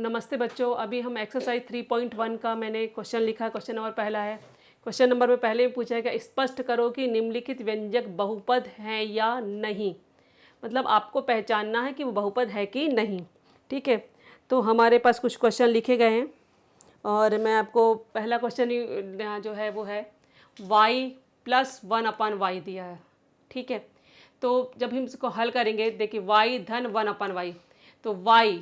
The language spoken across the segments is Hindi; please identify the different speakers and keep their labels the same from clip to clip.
Speaker 1: नमस्ते बच्चों, अभी हम एक्सरसाइज 3.1 का मैंने क्वेश्चन लिखा। क्वेश्चन नंबर पहला है। क्वेश्चन नंबर में पहले पूछा है कि स्पष्ट करो कि निम्नलिखित व्यंजक बहुपद हैं या नहीं। मतलब आपको पहचानना है कि वो बहुपद है कि नहीं। ठीक है, तो हमारे पास कुछ क्वेश्चन लिखे गए हैं और मैं आपको पहला क्वेश्चन जो है वो है y + 1/y दिया है। ठीक है, तो जब हम इसको हल करेंगे, देखिए y धन 1/y, तो y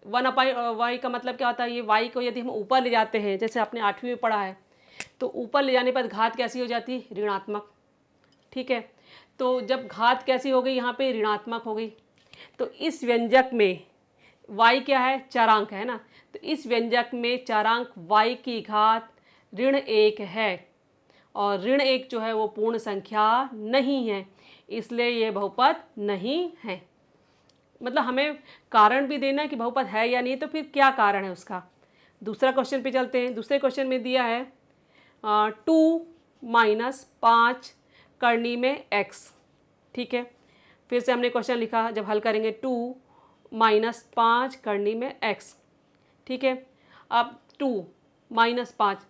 Speaker 1: 1/y का मतलब क्या होता है, ये y को यदि हम ऊपर ले जाते हैं, जैसे आपने 8वीं में पढ़ा है, तो ऊपर ले जाने पर घात कैसी हो जाती है, ऋणात्मक। ठीक है, तो जब घात कैसी हो गई, यहाँ पे ऋणात्मक हो गई, तो इस व्यंजक में y क्या है, चरांक है ना, तो इस व्यंजक में चरांक y की घात ऋण 1 है और ऋण 1 जो है वो पूर्ण संख्या नहीं है, इसलिए ये बहुपद नहीं है। मतलब हमें कारण भी देना है कि बहुपद है या नहीं, तो फिर क्या कारण है उसका। दूसरा क्वेश्चन पे चलते हैं। दूसरे क्वेश्चन में दिया है 2 - 5 करनी में x। ठीक है, फिर से हमने क्वेश्चन लिखा, जब हल करेंगे 2 - 5 करनी में x। ठीक है, अब 2 - 5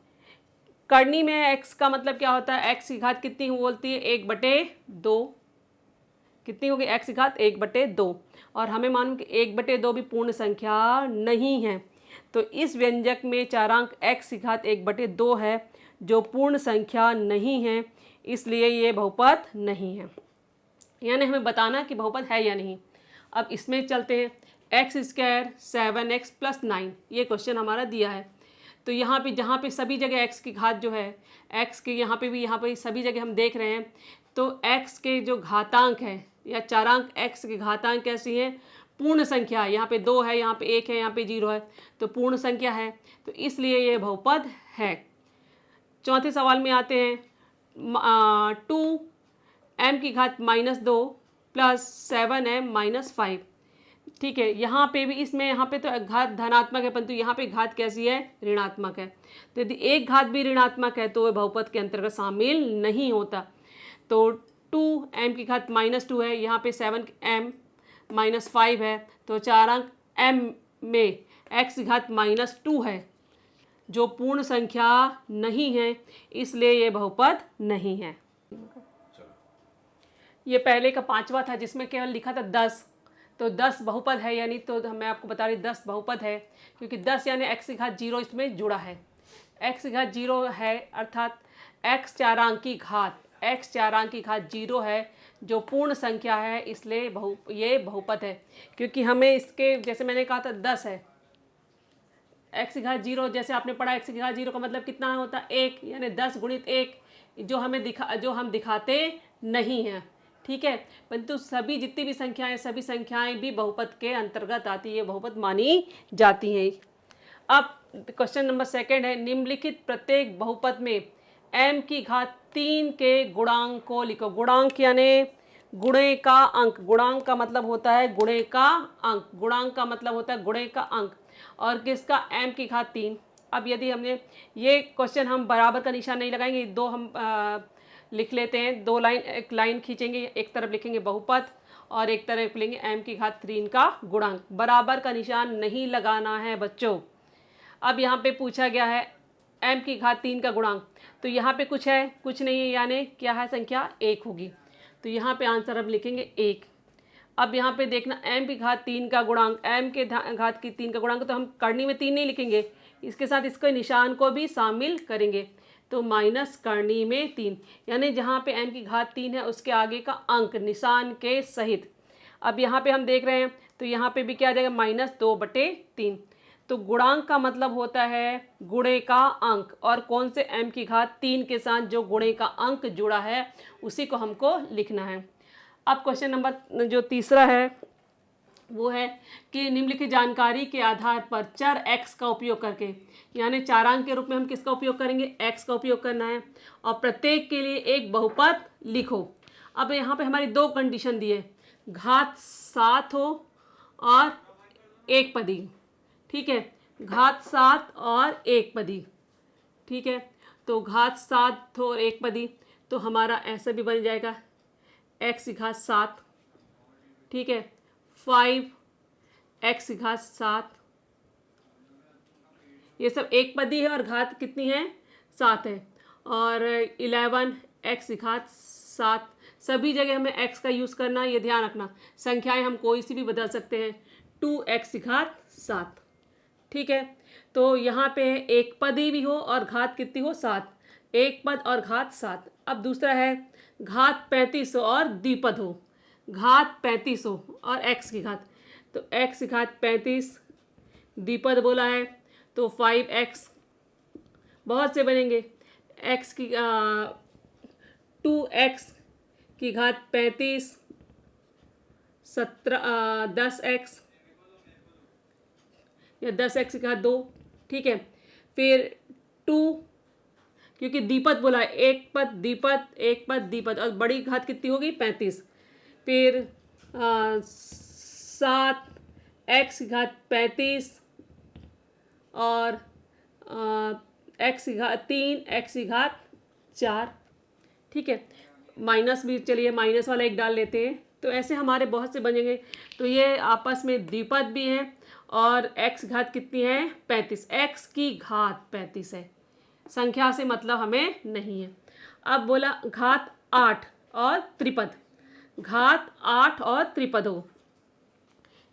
Speaker 1: करनी में x का मतलब क्या होता है, x की घात कितनी बोलती है, 1/2। कितनी होगी, x की घात 1/2, और हमें मालूम कि 1/2 भी पूर्ण संख्या नहीं है, तो इस व्यंजक में चारांक x की घात 1/2 है जो पूर्ण संख्या नहीं है, इसलिए ये बहुपद नहीं है। यानी हमें बताना कि बहुपद है या नहीं। अब इसमें चलते हैं। x² 7x + 9, ये क्वेश्चन हमारा दिया है। तो यहाँ पे जहाँ पे सभी जगह x की घात जो है, x के यहाँ पे भी, यहाँ पे सभी जगह हम देख रहे हैं, तो x के जो घातांक है या चारांक x के घातांक कैसी है, पूर्ण संख्या। यहाँ पे 2 है, यहाँ पे 1 है, यहाँ पे 0 है, तो पूर्ण संख्या है, तो इसलिए ये बहुपद है। चौथे सवाल में आते हैं। 2m की घात -2 + 7m - 5। ठीक है, यहाँ पे भी, इसमें यहाँ पे तो घात धनात्मक है, परंतु यहाँ पे घात कैसी है, ऋणात्मक है। तो यदि एक घात भी ऋणात्मक है तो वह बहुपद के अंतर्गत शामिल नहीं होता। तो 2m की घात -2 है, यहाँ पे 7m - 5 है, तो चारांक m में x की घात -2 है जो पूर्ण संख्या नहीं है, इसलिए ये बहुपद नहीं है। ये पहले का 5वां था जिसमें केवल लिखा था 10, तो 10 बहुपद है या नहीं, तो मैं आपको बता रही 10 बहुपद है, क्योंकि 10 यानी x की घात 0 इसमें जुड़ा है। x की घात 0 है, अर्थात x चारांक की घात 0 है जो पूर्ण संख्या है, इसलिए ये बहुपद है। क्योंकि हमें इसके, जैसे मैंने कहा था 10 है, x की घात 0, जैसे आपने पढ़ा x की घात 0 का मतलब कितना होता है, 1, यानी 10 × 1, जो हम दिखाते नहीं हैं। ठीक है, परंतु सभी जितनी भी संख्याएं, सभी संख्याएं भी बहुपद के अंतर्गत आती है, बहुपद मानी जाती हैं। अब क्वेश्चन नंबर 2 है, निम्नलिखित प्रत्येक बहुपद में m की घात 3 के गुणांक को लिखो। गुणांक यानी गुणे का अंक। गुणांक का मतलब होता है गुणे का अंक। गुणांक का मतलब होता है गुणे का अंक, और किसका, m की घात 3। अब यदि हमने ये क्वेश्चन, हम बराबर का निशान नहीं लगाएंगे, दो हम लिख लेते हैं, 2 लाइन, एक लाइन खींचेंगे, एक तरफ लिखेंगे बहुपद और एक तरफ लिखेंगे m की घात 3 का गुणांक। बराबर का निशान नहीं लगाना है बच्चों। अब यहाँ पे पूछा गया है m की घात 3 का गुणांक, तो यहाँ पे कुछ है, कुछ नहीं है, यानी क्या है, संख्या 1 होगी, तो यहाँ पे आंसर हम लिखेंगे 1। अब यहाँ पे देखना, m की घात 3 का गुणांक, m के घात की 3 का गुणांक, तो हम करनी में 3 नहीं लिखेंगे, इसके साथ इसके निशान को भी शामिल करेंगे, तो माइनस करनी में 3, यानी जहाँ पे m की घात 3 है उसके आगे का अंक निशान के सहित। अब यहाँ पे हम देख रहे हैं, तो यहाँ पे भी क्या आ जाएगा, -2/3। तो गुणांक का मतलब होता है गुणे का अंक, और कौन से m की घात 3 के साथ जो गुणे का अंक जुड़ा है उसी को हमको लिखना है। अब क्वेश्चन नंबर जो तीसरा है वो है कि निम्नलिखित जानकारी के आधार पर चर x का उपयोग करके, यानी चारांक के रूप में हम किसका उपयोग करेंगे, x का उपयोग करना है, और प्रत्येक के लिए एक बहुपद लिखो। अब यहाँ पे हमारी 2 कंडीशन दी है, घात 7 हो और एक पदी। ठीक है, घात 7 और एक पदी। ठीक है, तो घात 7 और एक पदी, तो हमारा ऐसा भी बन जाएगा x की घात 7। ठीक है, 5 x की घात 7 ये सब एक पदी है और घात कितनी है 7 है। और 11 x की घात 7, सभी जगह हमें x का यूज़ करना है, ये ध्यान रखना। संख्याएं हम कोई सी भी बदल सकते हैं। 2x की घात 7, ठीक है। तो यहाँ पे एक पदी भी हो और घात कितनी हो 7, एक पद और घात 7। अब दूसरा है घात 35 हो और द्विपद हो, घात 35 हो और x की घात, तो x की घात 35 द्विपद बोला है तो 5x, बहुत से बनेंगे। x की 2x की घात 35, 10x या 10x की घात 2, ठीक है। फिर 2, क्योंकि द्विपद बोला है, एक पद द्विपद, एक पद द्विपद, और बड़ी घात कितनी होगी 35। फिर 7x की घात 35 और x की घात 3, x की घात 4, ठीक है। माइनस भी, चलिए माइनस वाला एक डाल लेते हैं। तो ऐसे हमारे बहुत से बनेंगे। तो ये आपस में द्विपद भी हैं और x घात कितनी है 35, x की घात 35 है, संख्या से मतलब हमें नहीं है। अब बोला घात 8 और त्रिपद, घात 8 और त्रिपद हो।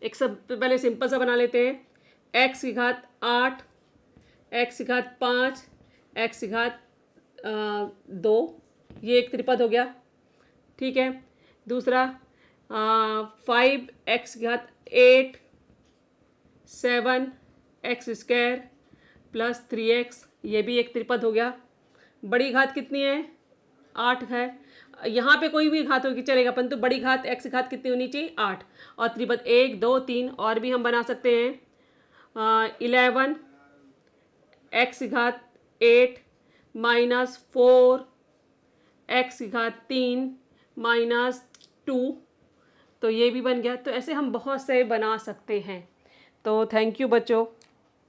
Speaker 1: एक सब पहले सिंपल सा बना लेते हैं। x की घात 8, x की घात 5, x की घात 2, ये एक त्रिपद हो गया, ठीक है। दूसरा 5x की घात 8, 7x स्क्वायर प्लस 3x, ये भी एक त्रिपद हो गया। बड़ी घात कितनी है 8 है, यहाँ पे कोई भी घात होगी चलेगा, परंतु बड़ी घात x घात कितनी होनी चाहिए 8। और त्रिपद 1 2 3 और भी हम बना सकते हैं। 11 x घात 8 माइनस 4 x घात 3 माइनस 2, तो ये भी बन गया। तो ऐसे हम बहुत से बना सकते हैं। तो थैंक यू बच्चों।